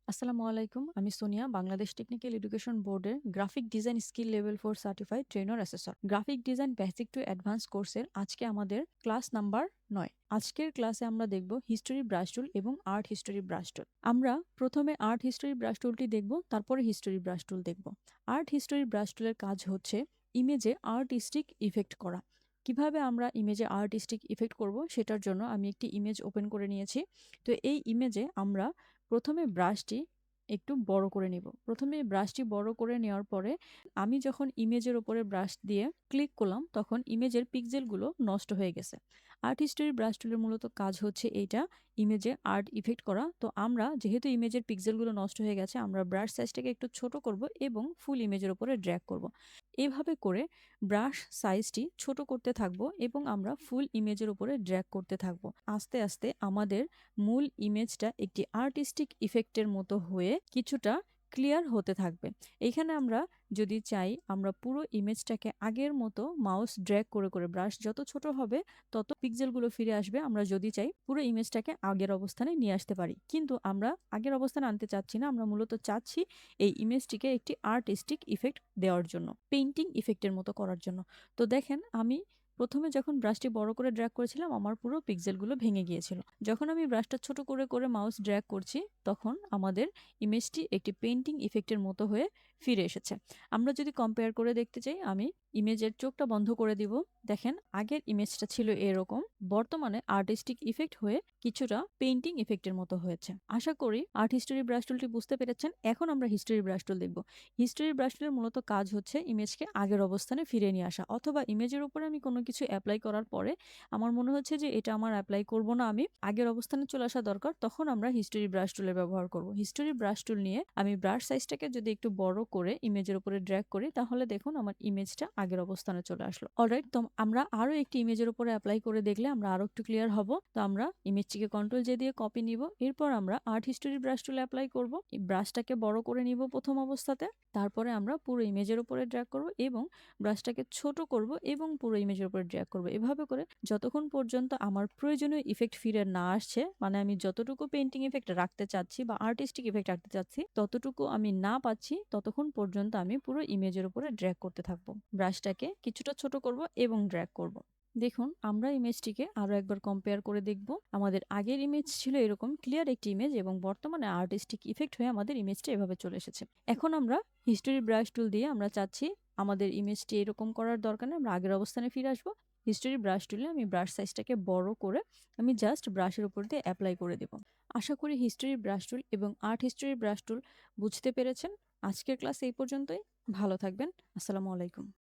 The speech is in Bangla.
আসসালামু আলাইকুম। আমি সোনিয়া, বাংলাদেশ টেকনিক্যাল এডুকেশন বোর্ডের graphic design skill level 4 certified trainer assessor. Graphic design basic to advance কোর্সের আজকে আমাদের ক্লাস নাম্বার 9। আজকের ক্লাসে আমরা দেখব হিস্টোরি ব্রাশ টুল এবং আর্ট হিস্টোরি ব্রাশ টুল। আমরা প্রথমে আর্ট হিস্টোরি ব্রাশ টুলটি দেখব, তারপরে হিস্টোরি ব্রাশ টুল দেখব। আর্ট হিস্টোরি ব্রাশ টুলের কাজ হচ্ছে ইমেজে আর্টিস্টিক ইফেক্ট করা। কিভাবে আমরা ইমেজে আর্টিস্টিক ইফেক্ট করব সেটার জন্য আমি একটি ইমেজ ওপেন করে নিয়েছি। তো এই ইমেজে আমরা প্রথমে ব্রাশটি একটু বড় করে নিব। প্রথমে ব্রাশটি বড় করে নেওয়ার পরে আমি যখন ইমেজের উপরে ব্রাশ দিয়ে ক্লিক করলাম তখন ইমেজের পিক্সেলগুলো নষ্ট হয়ে গেছে। আর্ট হিস্টোরি ব্রাশ টুলের মূলত কাজ হচ্ছে এইটা, ইমেজে আর্ট ইফেক্ট করা। তো আমরা যেহেতু ইমেজের পিক্সেলগুলো নষ্ট হয়ে গেছে, আমরা ব্রাশ সাইজটাকে একটু ছোট করব এবং ফুল ইমেজের উপরে ড্র্যাগ করব। এভাবে করে ব্রাশ সাইজটি ছোট করতে থাকবো এবং আমরা ফুল ইমেজের উপরে ড্র্যাগ করতে থাকবো। আস্তে আস্তে আমাদের মূল ইমেজটা একটি আর্টিস্টিক ইফেক্টের মতো হয়ে কিছুটা ক্লিয়ার হতে থাকবে। এইখানে আমরা যদি চাই আমরা পুরো ইমেজটাকে আগের মতো মাউস ড্র্যাগ করে করে ব্রাশ যত ছোট হবে তত পিক্সেলগুলো ফিরে আসবে। আমরা যদি চাই পুরো ইমেজটাকে আগের অবস্থানে নিয়ে আসতে পারি, কিন্তু আমরা আগের অবস্থানে আনতে চাচ্ছি না। আমরা মূলত চাচ্ছি এই ইমেজটিকে একটি আর্টিস্টিক ইফেক্ট দেওয়ার জন্য, পেইন্টিং ইফেক্টের মতো করার জন্য। তো দেখেন, আমি প্রথমে যখন ব্রাশটি বড় করে ড্র্যাগ করেছিলাম আমার পুরো পিক্সেলগুলো ভেঙে গিয়েছিল। যখন আমি ব্রাশটা ছোট করে করে মাউস ড্র্যাগ করছি তখন আমাদের ইমেজটি একটি পেইন্টিং ইফেক্টের মতো হয়ে ফিরে এসেছে। আমরা যদি কম্পেয়ার করে দেখতে চাই, আমি ইমেজের চোখটা বন্ধ করে দিব। দেখেন, আগের ইমেজটা ছিল এরকম, বর্তমানে আর্টিস্টিক ইফেক্ট হয়ে কিছুটা পেইন্টিং ইফেক্টের মতো হয়েছে। আশা করি আর্ট হিস্টোরি ব্রাশ টুলটি বুঝতে পেরেছেন। এখন আমরা হিস্টোরি ব্রাশ টুল দেখব। হিস্টোরি ব্রাশ টুলের মূলত কাজ হচ্ছে ইমেজকে আগের অবস্থানে ফিরিয়ে নিয়ে আসা, অথবা ইমেজের উপরে আমি কোনো কিছু অ্যাপ্লাই করার পরে আমার মনে হচ্ছে যে এটা আমার অ্যাপ্লাই করব না, আমি আগের অবস্থানে চলে আসা দরকার, তখন আমরা হিস্টোরি ব্রাশ টুলের ব্যবহার করব। হিস্টোরি ব্রাশ টুল নিয়ে আমি ব্রাশ সাইজটাকে যদি একটু বড় করে ইমেজের উপরে ড্র্যাগ করি তাহলে দেখুন আমার ইমেজটা আগের অবস্থানে চলে আসলো। অলরাইট, তো আমরা আরো একটি ইমেজের উপরে অ্যাপ্লাই করে দেখলে আমরা আরো একটু ক্লিয়ার হব। তো আমরা ইমেজটিকে কন্ট্রোল জে দিয়ে কপি নিব, এরপর আমরা আর্ট হিস্টোরি ব্রাশ টুল অ্যাপ্লাই করব। ব্রাশটাকে বড় করে নিব প্রথম অবস্থাতে, তারপরে আমরা পুরো ইমেজের উপরে ড্র্যাগ করব এবং ব্রাশটাকে ছোট করব এবং পুরো ইমেজের উপরে ড্র্যাগ করব। এভাবে করে যতক্ষণ পর্যন্ত আমার প্রয়োজনীয় ইফেক্ট ফিরে না আসছে, মানে আমি যতটুকু পেইন্টিং ইফেক্ট রাখতে চাচ্ছি বা আর্টিস্টিক ইফেক্ট রাখতে চাচ্ছি ততটুকু আমি না পাচ্ছি, ততক্ষণ পর্যন্ত আমি পুরো ইমেজের উপরে ড্র্যাগ করতে থাকবো। ব্রাশটাকে কিছুটা ছোট করব এবং ড্র্যাগ করব। দেখুন, আমরা ইমেজটিকে আরো একবার কম্পেয়ার করে দেখব। আমাদের আগের ইমেজ ছিল এরকম ক্লিয়ার একটি ইমেজ এবং বর্তমানে আর্টিস্টিক ইফেক্ট হয়ে আমাদের ইমেজটা এভাবে চলে এসেছে। এখন আমরা হিস্টোরি ব্রাশ টুল দিয়ে আমরা চাচ্ছি আমাদের ইমেজটি এরকম করার দরকার নেই, আমরা আগের অবস্থানে ফিরে আসবো। হিস্টোরি ব্রাশ টুলে আমি ব্রাশ সাইজটাকে বড় করে আমি জাস্ট ব্রাশের উপর দিয়ে অ্যাপ্লাই করে দেব। আশা করি হিস্টোরি ব্রাশ টুল এবং আর্ট হিস্টোরি ব্রাশ টুল বুঝতে পেরেছেন। আজকের ক্লাস এই পর্যন্তই। ভালো থাকবেন। আসসালামু আলাইকুম।